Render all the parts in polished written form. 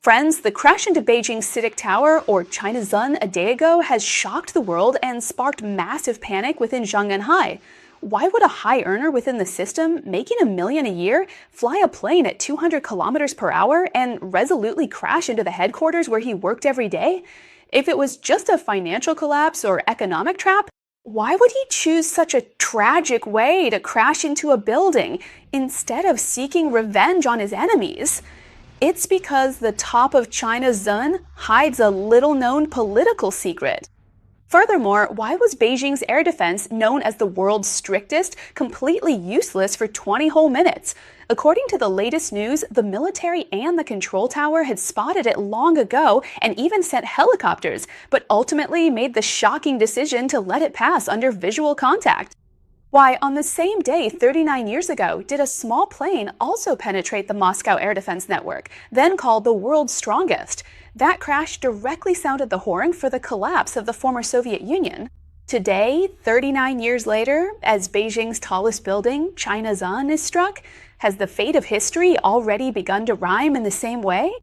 Friends, the crash into Beijing's CITIC Tower, or China's Zun, a day ago has shocked the world and sparked massive panic within Shanghai. Why would a high earner within the system, making $1 million a year, fly a plane at 200 kilometers per hour and resolutely crash into the headquarters where he worked every day? If it was just a financial collapse or economic trap, why would he choose such a tragic way to crash into a building instead of seeking revenge on his enemies? It's because the top of China's Zun hides a little-known political secret. Furthermore, why was Beijing's air defense, known as the world's strictest, completely useless for 20 whole minutes? According to the latest news, the military and the control tower had spotted it long ago and even sent helicopters, but ultimately made the shocking decision to let it pass under visual contact. Why, on the same day 39 years ago, did a small plane also penetrate the Moscow air defense network, then called the world's strongest? That crash directly sounded the horn for the collapse of the former Soviet Union. Today, 39 years later, as Beijing's tallest building, China's Zun, is struck, has the fate of history already begun to rhyme in the same way?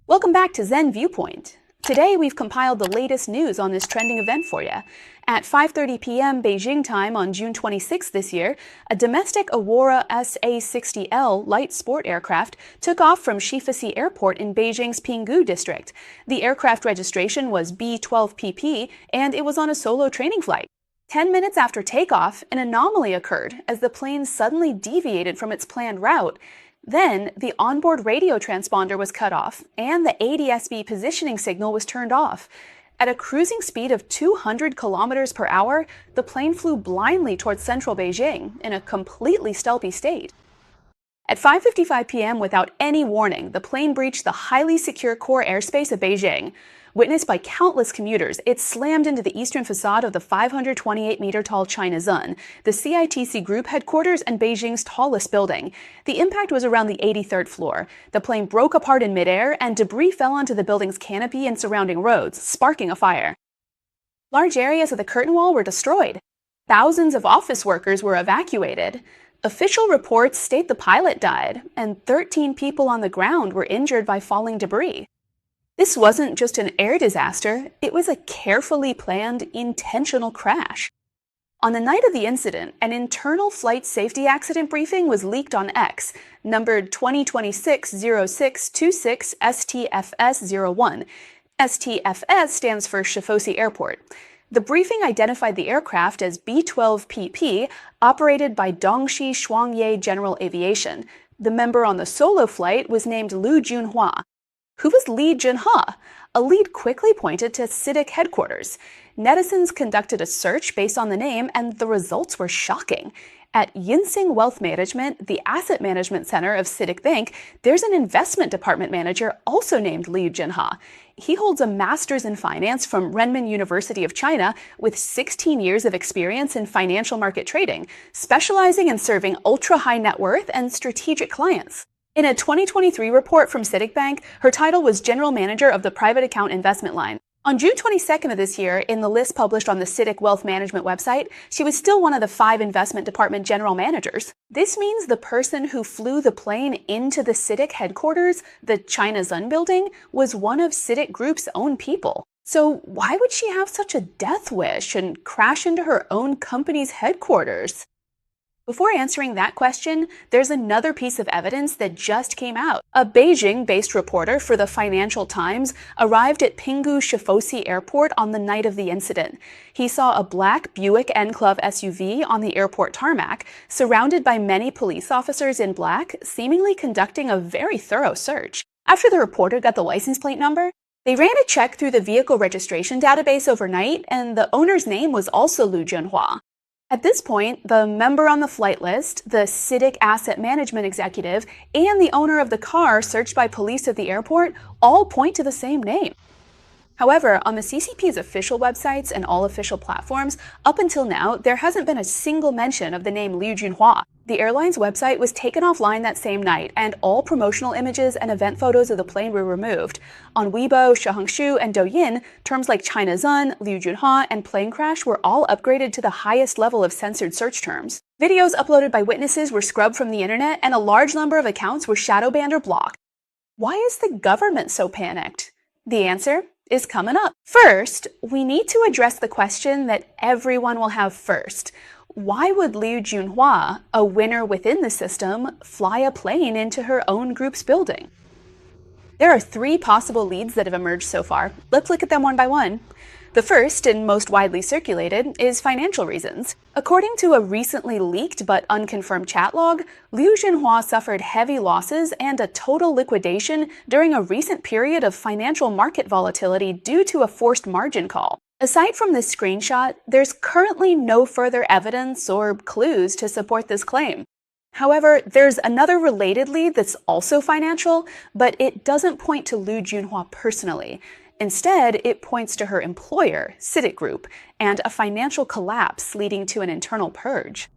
Welcome back to Zen Viewpoint. Today, we've compiled the latest news on this trending event for you. At 5:30 p.m. Beijing time on June 26 this year, a domestic Aurora SA-60L light sport aircraft took off from Shifasi Airport in Beijing's Pinggu district. The aircraft registration was B12PP, and it was on a solo training flight. 10 minutes after takeoff, an anomaly occurred as the plane suddenly deviated from its planned route. Then, the onboard radio transponder was cut off, and the ADS-B positioning signal was turned off. At a cruising speed of 200 kilometers per hour, the plane flew blindly towards central Beijing in a completely stealthy state. At 5:55 p.m., without any warning, the plane breached the highly secure core airspace of Beijing. Witnessed by countless commuters, it slammed into the eastern facade of the 528-meter-tall China Zun, the CITC Group headquarters and Beijing's tallest building. The impact was around the 83rd floor. The plane broke apart in midair, and debris fell onto the building's canopy and surrounding roads, sparking a fire. Large areas of the curtain wall were destroyed. Thousands of office workers were evacuated. Official reports state the pilot died, and 13 people on the ground were injured by falling debris. This wasn't just an air disaster, it was a carefully planned, intentional crash. On the night of the incident, an internal flight safety accident briefing was leaked on X, numbered 2026-0626-STFS-01. STFS stands for Shifasi Airport. The briefing identified the aircraft as B-12PP, operated by Dongxi Shuangye General Aviation. The member on the solo flight was named Liu Junhua. Who was Li Junhua? A lead quickly pointed to CITIC headquarters. Netizens conducted a search based on the name, and the results were shocking. At Yinsing Wealth Management, the asset management center of CITIC Bank, there's an investment department manager also named Li Junhua. He holds a master's in finance from Renmin University of China with 16 years of experience in financial market trading, specializing in serving ultra-high net worth and strategic clients. In a 2023 report from CITIC Bank, her title was General Manager of the Private Account Investment Line. On June 22nd of this year, in the list published on the CITIC Wealth Management website, she was still one of the 5 investment department general managers. This means the person who flew the plane into the CITIC headquarters, the China Zun building, was one of CITIC Group's own people. So why would she have such a death wish and crash into her own company's headquarters? Before answering that question, there's another piece of evidence that just came out. A Beijing-based reporter for the Financial Times arrived at Pinggu Shifasi Airport on the night of the incident. He saw a black Buick Enclave SUV on the airport tarmac, surrounded by many police officers in black, seemingly conducting a very thorough search. After the reporter got the license plate number, they ran a check through the vehicle registration database overnight, and the owner's name was also Liu Junhua. At this point, the member on the flight list, the CITIC asset management executive, and the owner of the car searched by police at the airport all point to the same name. However, on the CCP's official websites and all official platforms, up until now, there hasn't been a single mention of the name Liu Junhua. The airline's website was taken offline that same night, and all promotional images and event photos of the plane were removed. On Weibo, Xiaohongshu, and Douyin, terms like China Zun, Liu Junhua, and plane crash were all upgraded to the highest level of censored search terms. Videos uploaded by witnesses were scrubbed from the internet, and a large number of accounts were shadow banned or blocked. Why is the government so panicked? The answer is coming up. First, we need to address the question that everyone will have first. Why would Liu Junhua, a winner within the system, fly a plane into her own group's building? There are three possible leads that have emerged so far. Let's look at them one by one. The first, and most widely circulated, is financial reasons. According to a recently leaked but unconfirmed chat log, Liu Junhua suffered heavy losses and a total liquidation during a recent period of financial market volatility due to a forced margin call. Aside from this screenshot, there's currently no further evidence or clues to support this claim. However, there's another related lead that's also financial, but it doesn't point to Liu Junhua personally. Instead, it points to her employer, CITIC Group, and a financial collapse leading to an internal purge.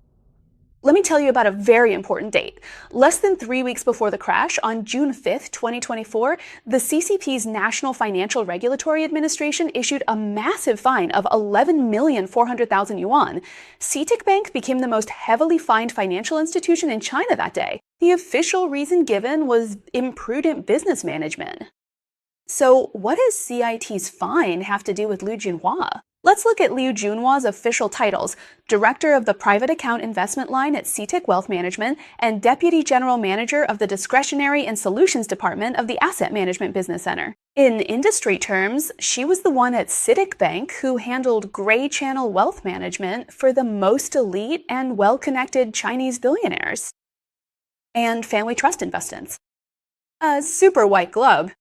Let me tell you about a very important date. Less than 3 weeks before the crash, on June 5th, 2024, the CCP's National Financial Regulatory Administration issued a massive fine of 11,400,000 yuan. CITIC Bank became the most heavily fined financial institution in China that day. The official reason given was imprudent business management. So what does CIT's fine have to do with Liu Junhua? Let's look at Liu Junhua's official titles: Director of the Private Account Investment Line at CITIC Wealth Management and Deputy General Manager of the Discretionary and Solutions Department of the Asset Management Business Center. In industry terms, she was the one at CITIC Bank who handled gray channel wealth management for the most elite and well-connected Chinese billionaires and family trust investments. A super white glove.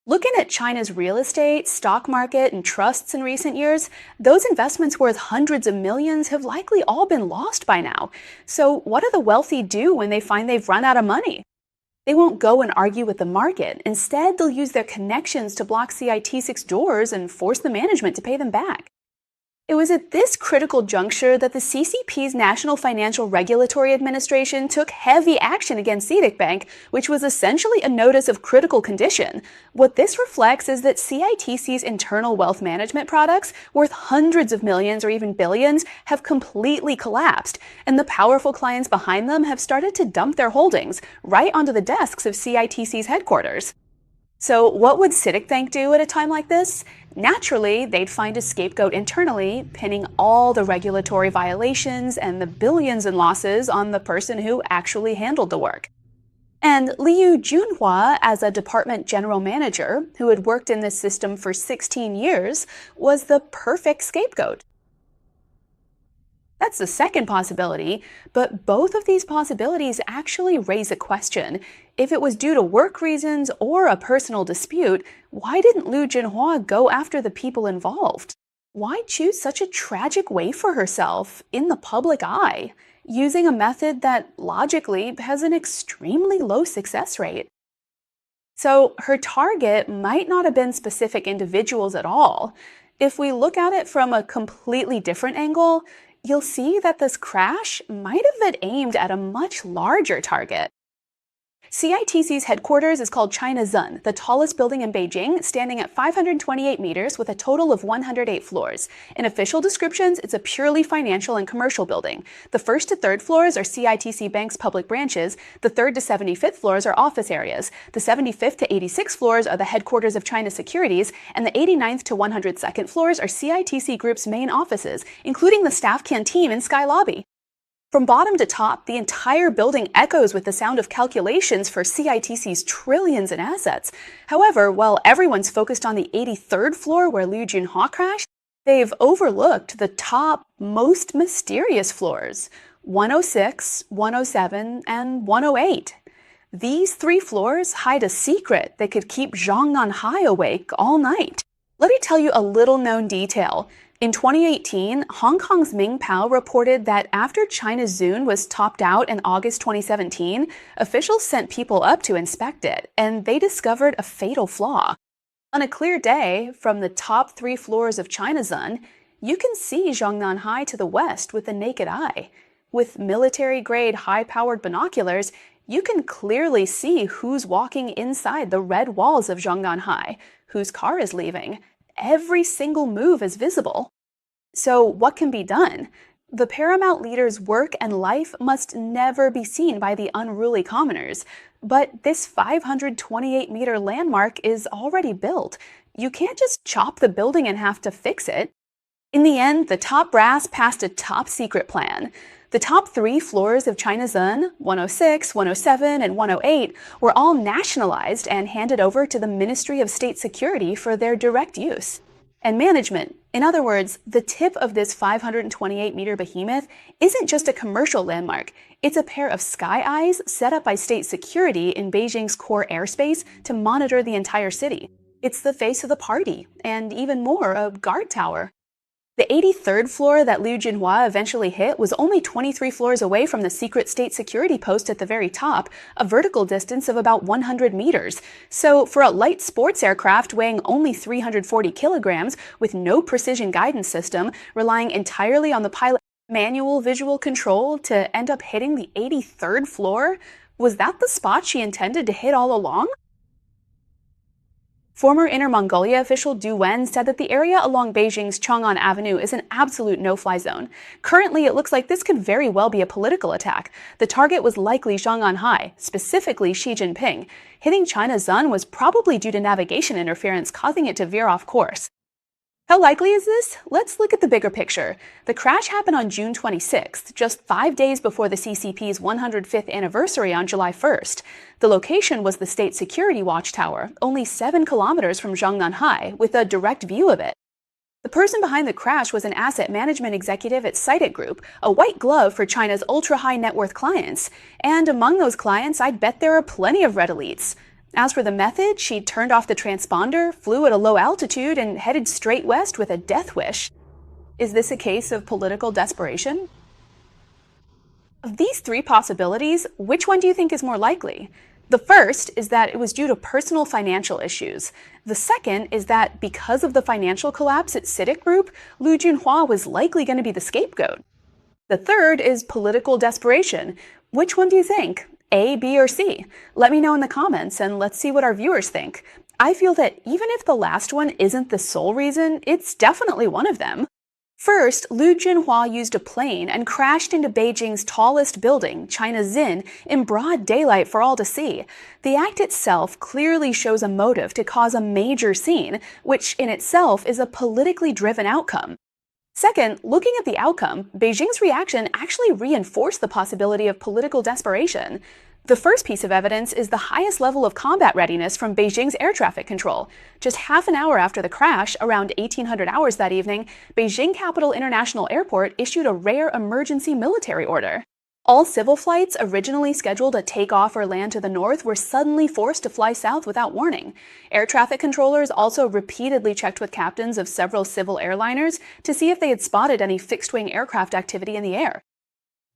Looking at China's real estate, stock market, and trusts in recent years, those investments worth hundreds of millions have likely all been lost by now. So what do the wealthy do when they find they've run out of money? They won't go and argue with the market. Instead, they'll use their connections to block CIT6 doors and force the management to pay them back. It was at this critical juncture that the CCP's National Financial Regulatory Administration took heavy action against CITIC Bank, which was essentially a notice of critical condition. What this reflects is that CITC's internal wealth management products, worth hundreds of millions or even billions, have completely collapsed, and the powerful clients behind them have started to dump their holdings right onto the desks of CITC's headquarters. So what would CITIC Bank do at a time like this? Naturally, they'd find a scapegoat internally, pinning all the regulatory violations and the billions in losses on the person who actually handled the work. And Liu Junhua, as a department general manager who had worked in this system for 16 years, was the perfect scapegoat. That's the second possibility, but both of these possibilities actually raise a question. If it was due to work reasons or a personal dispute, why didn't Liu Junhua go after the people involved? Why choose such a tragic way for herself in the public eye, using a method that logically has an extremely low success rate? So her target might not have been specific individuals at all. If we look at it from a completely different angle, you'll see that this crash might have been aimed at a much larger target. CITC's headquarters is called China Zun, the tallest building in Beijing, standing at 528 meters with a total of 108 floors. In official descriptions, it's a purely financial and commercial building. The first to third floors are CITC Bank's public branches, the third to 75th floors are office areas, the 75th to 86th floors are the headquarters of China Securities, and the 89th to 102nd floors are CITC Group's main offices, including the staff canteen and Sky Lobby. From bottom to top, the entire building echoes with the sound of calculations for CITC's trillions in assets. However, while everyone's focused on the 83rd floor where Liu Junhua crashed, they've overlooked the top, most mysterious floors: 106, 107, and 108. These three floors hide a secret that could keep Zhang Nanhai awake all night. Let me tell you a little known detail. In 2018, Hong Kong's Ming Pao reported that after China's Zun was topped out in August 2017, officials sent people up to inspect it, and they discovered a fatal flaw. On a clear day, from the top three floors of China Zun, you can see Zhang Nanhai to the west with the naked eye. With military-grade high-powered binoculars, you can clearly see who's walking inside the red walls of Zhang Nanhai, whose car is leaving. Every single move is visible. So what can be done? The paramount leader's work and life must never be seen by the unruly commoners. But this 528-meter landmark is already built. You can't just chop the building in half to fix it. In the end, the top brass passed a top-secret plan. The top 3 floors of Chinazun, 106, 107, and 108, were all nationalized and handed over to the Ministry of State Security for their direct use. And management, in other words, the tip of this 528-meter behemoth, isn't just a commercial landmark. It's a pair of sky eyes set up by state security in Beijing's core airspace to monitor the entire city. It's the face of the party, and even more, a guard tower. The 83rd floor that Liu Junhua eventually hit was only 23 floors away from the secret state security post at the very top, a vertical distance of about 100 meters. So for a light sports aircraft weighing only 340 kilograms with no precision guidance system, relying entirely on the pilot's manual visual control to end up hitting the 83rd floor, was that the spot she intended to hit all along? Former Inner Mongolia official Du Wen said that the area along Beijing's Chang'an Avenue is an absolute no-fly zone. Currently, it looks like this could very well be a political attack. The target was likely Zhang Anhai, specifically Xi Jinping. Hitting Chinazun was probably due to navigation interference, causing it to veer off course. How likely is this? Let's look at the bigger picture. The crash happened on June 26th, just 5 days before the CCP's 105th anniversary on July 1st. The location was the State Security Watchtower, only 7 kilometers from Zhongnanhai, with a direct view of it. The person behind the crash was an asset management executive at Cited Group, a white glove for China's ultra-high net worth clients. And among those clients, I'd bet there are plenty of red elites. As for the method, she turned off the transponder, flew at a low altitude, and headed straight west with a death wish. Is this a case of political desperation? Of these 3 possibilities, which one do you think is more likely? The first is that it was due to personal financial issues. The second is that because of the financial collapse at CITIC Group, Liu Junhua was likely going to be the scapegoat. The third is political desperation. Which one do you think? A, B, or C? Let me know in the comments and let's see what our viewers think. I feel that even if the last one isn't the sole reason, it's definitely one of them. First, Liu Junhua used a plane and crashed into Beijing's tallest building, Chinazun, in broad daylight for all to see. The act itself clearly shows a motive to cause a major scene, which in itself is a politically driven outcome. Second, looking at the outcome, Beijing's reaction actually reinforced the possibility of political desperation. The first piece of evidence is the highest level of combat readiness from Beijing's air traffic control. Just half an hour after the crash, around 1800 hours that evening, Beijing Capital International Airport issued a rare emergency military order. All civil flights originally scheduled to take off or land to the north were suddenly forced to fly south without warning. Air traffic controllers also repeatedly checked with captains of several civil airliners to see if they had spotted any fixed-wing aircraft activity in the air.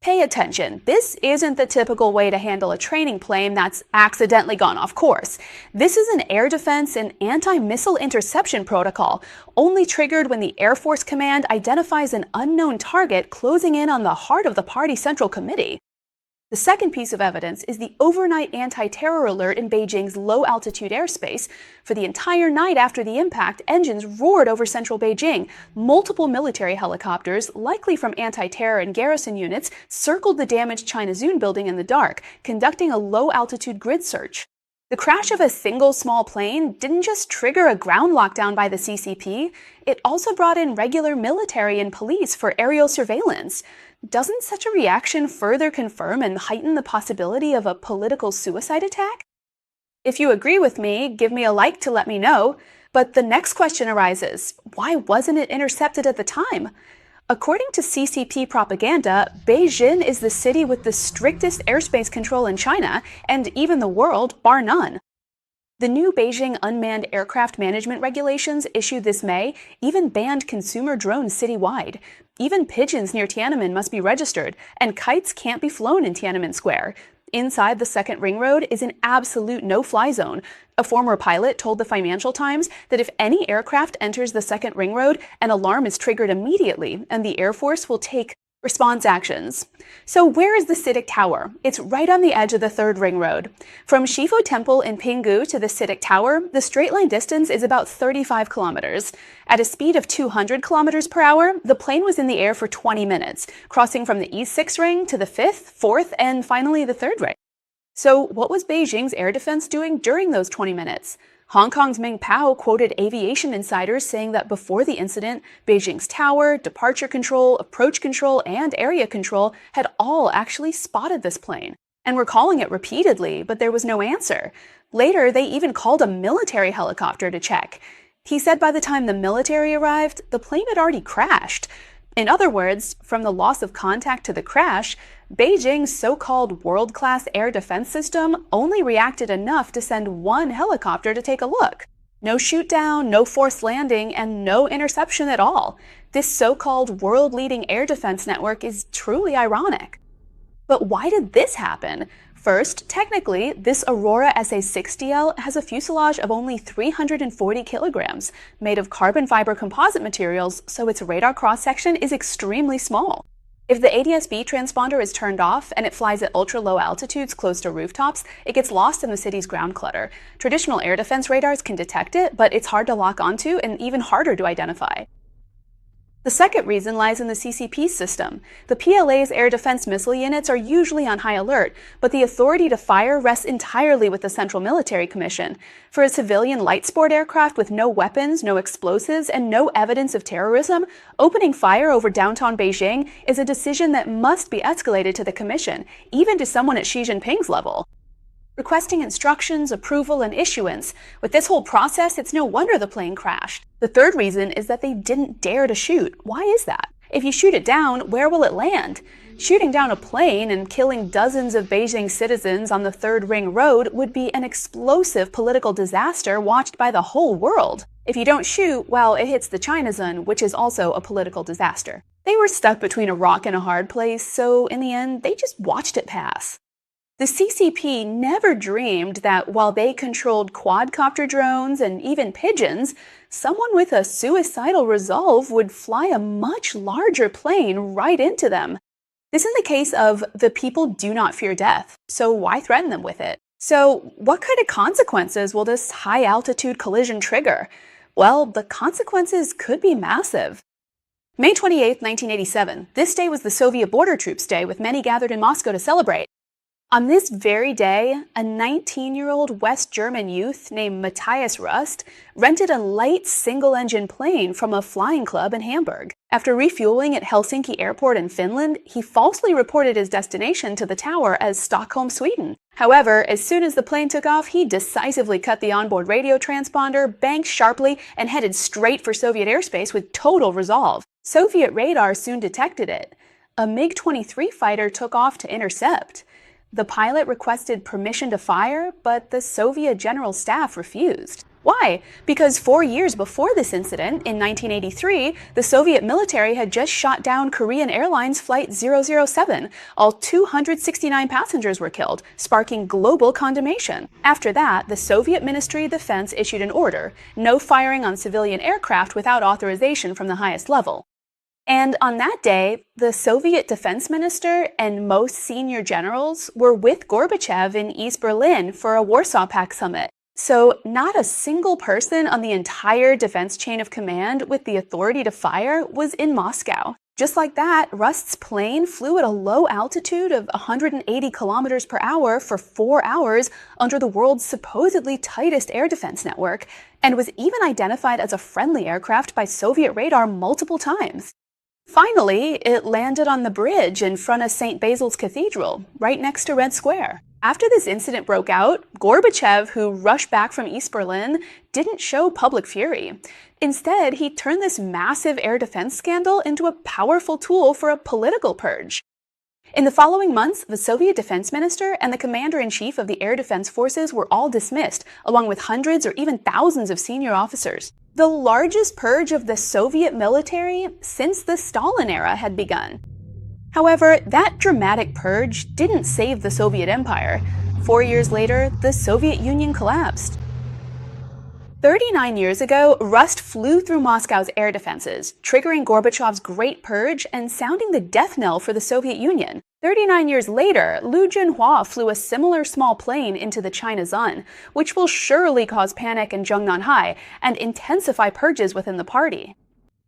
Pay attention, this isn't the typical way to handle a training plane that's accidentally gone off course. This is an air defense and anti-missile interception protocol, only triggered when the Air Force Command identifies an unknown target closing in on the heart of the party Central Committee. The second piece of evidence is the overnight anti-terror alert in Beijing's low-altitude airspace. For the entire night after the impact, engines roared over central Beijing. Multiple military helicopters, likely from anti-terror and garrison units, circled the damaged Chinazun building in the dark, conducting a low-altitude grid search. The crash of a single small plane didn't just trigger a ground lockdown by the CCP, it also brought in regular military and police for aerial surveillance. Doesn't such a reaction further confirm and heighten the possibility of a political suicide attack? If you agree with me, give me a like to let me know. But the next question arises, why wasn't it intercepted at the time? According to CCP propaganda, Beijing is the city with the strictest airspace control in China, and even the world, bar none. The new Beijing Unmanned Aircraft Management Regulations issued this May even banned consumer drones citywide. Even pigeons near Tiananmen must be registered, and kites can't be flown in Tiananmen Square. Inside the second ring road is an absolute no-fly zone. A former pilot told the Financial Times that if any aircraft enters the second ring road, an alarm is triggered immediately, and the Air Force will take response actions. So where is the CITIC Tower? It's right on the edge of the third ring road. From Shifu Temple in Pinggu to the CITIC Tower, the straight line distance is about 35 kilometers. At a speed of 200 kilometers per hour, the plane was in the air for 20 minutes, crossing from the East 6th ring to the 5th, 4th, and finally the 3rd ring. So, what was Beijing's air defense doing during those 20 minutes? Hong Kong's Ming Pao quoted aviation insiders saying that before the incident, Beijing's tower, departure control, approach control, and area control had all actually spotted this plane and were calling it repeatedly, but there was no answer. Later, they even called a military helicopter to check. He said by the time the military arrived, the plane had already crashed. In other words, from the loss of contact to the crash, Beijing's so-called world-class air defense system only reacted enough to send one helicopter to take a look. No shoot-down, no forced landing, and no interception at all. This so-called world-leading air defense network is truly ironic. But why did this happen? First, technically, this Aurora SA-60L has a fuselage of only 340 kilograms, made of carbon fiber composite materials, so its radar cross-section is extremely small. If the ADS-B transponder is turned off and it flies at ultra-low altitudes close to rooftops, it gets lost in the city's ground clutter. Traditional air defense radars can detect it, but it's hard to lock onto and even harder to identify. The second reason lies in the CCP system. The PLA's air defense missile units are usually on high alert, but the authority to fire rests entirely with the Central Military Commission. For a civilian light sport aircraft with no weapons, no explosives, and no evidence of terrorism, opening fire over downtown Beijing is a decision that must be escalated to the Commission, even to someone at Xi Jinping's level. Requesting instructions, approval, and issuance. With this whole process, it's no wonder the plane crashed. The third reason is that they didn't dare to shoot. Why is that? If you shoot it down, where will it land? Shooting down a plane and killing dozens of Beijing citizens on the Third Ring Road would be an explosive political disaster watched by the whole world. If you don't shoot, well, it hits the China Zone, which is also a political disaster. They were stuck between a rock and a hard place, so in the end, they just watched it pass. The CCP never dreamed that while they controlled quadcopter drones and even pigeons, someone with a suicidal resolve would fly a much larger plane right into them. This is the case of the people do not fear death, so why threaten them with it? So what kind of consequences will this high-altitude collision trigger? Well, the consequences could be massive. May 28, 1987. This day was the Soviet Border Troops Day, with many gathered in Moscow to celebrate. On this very day, a 19-year-old West German youth named Matthias Rust rented a light single-engine plane from a flying club in Hamburg. After refueling at Helsinki Airport in Finland, he falsely reported his destination to the tower as Stockholm, Sweden. However, as soon as the plane took off, he decisively cut the onboard radio transponder, banked sharply, and headed straight for Soviet airspace with total resolve. Soviet radar soon detected it. A MiG-23 fighter took off to intercept. The pilot requested permission to fire, but the Soviet General Staff refused. Why? Because 4 years before this incident, in 1983, the Soviet military had just shot down Korean Airlines Flight 007. All 269 passengers were killed, sparking global condemnation. After that, the Soviet Ministry of Defense issued an order: no firing on civilian aircraft without authorization from the highest level. And on that day, the Soviet defense minister and most senior generals were with Gorbachev in East Berlin for a Warsaw Pact summit. So not a single person on the entire defense chain of command with the authority to fire was in Moscow. Just like that, Rust's plane flew at a low altitude of 180 kilometers per hour for 4 hours under the world's supposedly tightest air defense network, and was even identified as a friendly aircraft by Soviet radar multiple times. Finally, it landed on the bridge in front of St. Basil's Cathedral, right next to Red Square. After this incident broke out, Gorbachev, who rushed back from East Berlin, didn't show public fury. Instead, he turned this massive air defense scandal into a powerful tool for a political purge. In the following months, the Soviet defense minister and the commander-in-chief of the air defense forces were all dismissed, along with hundreds or even thousands of senior officers. The largest purge of the Soviet military since the Stalin era had begun. However, that dramatic purge didn't save the Soviet Empire. 4 years later, the Soviet Union collapsed. 39 years ago, Rust flew through Moscow's air defenses, triggering Gorbachev's Great Purge and sounding the death knell for the Soviet Union. 39 years later, Liu Junhua flew a similar small plane into the China Zone, which will surely cause panic in Zhongnanhai and intensify purges within the party.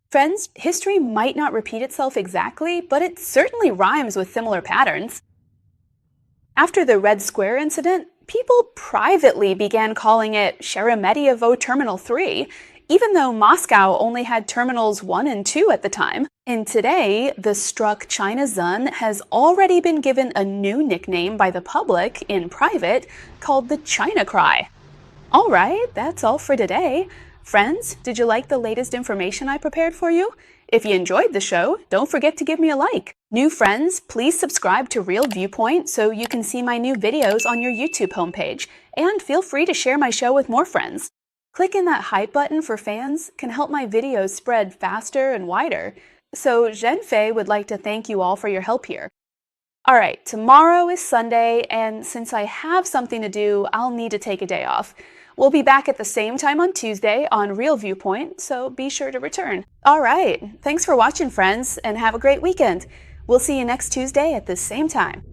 Friends, history might not repeat itself exactly, but it certainly rhymes with similar patterns. After the Red Square incident, people privately began calling it Sheremetyevo Terminal 3, even though Moscow only had Terminals 1 and 2 at the time. And today, the struck China Zun has already been given a new nickname by the public in private called the China Cry. All right, that's all for today. Friends, did you like the latest information I prepared for you? If you enjoyed the show, don't forget to give me a like. New friends, please subscribe to Real Viewpoint so you can see my new videos on your YouTube homepage, and feel free to share my show with more friends. Clicking that hype button for fans can help my videos spread faster and wider. So Zhenfei would like to thank you all for your help here. Alright, tomorrow is Sunday, and since I have something to do, I'll need to take a day off. We'll be back at the same time on Tuesday on Real Viewpoint, so be sure to return. Alright, thanks for watching, friends, and have a great weekend. We'll see you next Tuesday at the same time.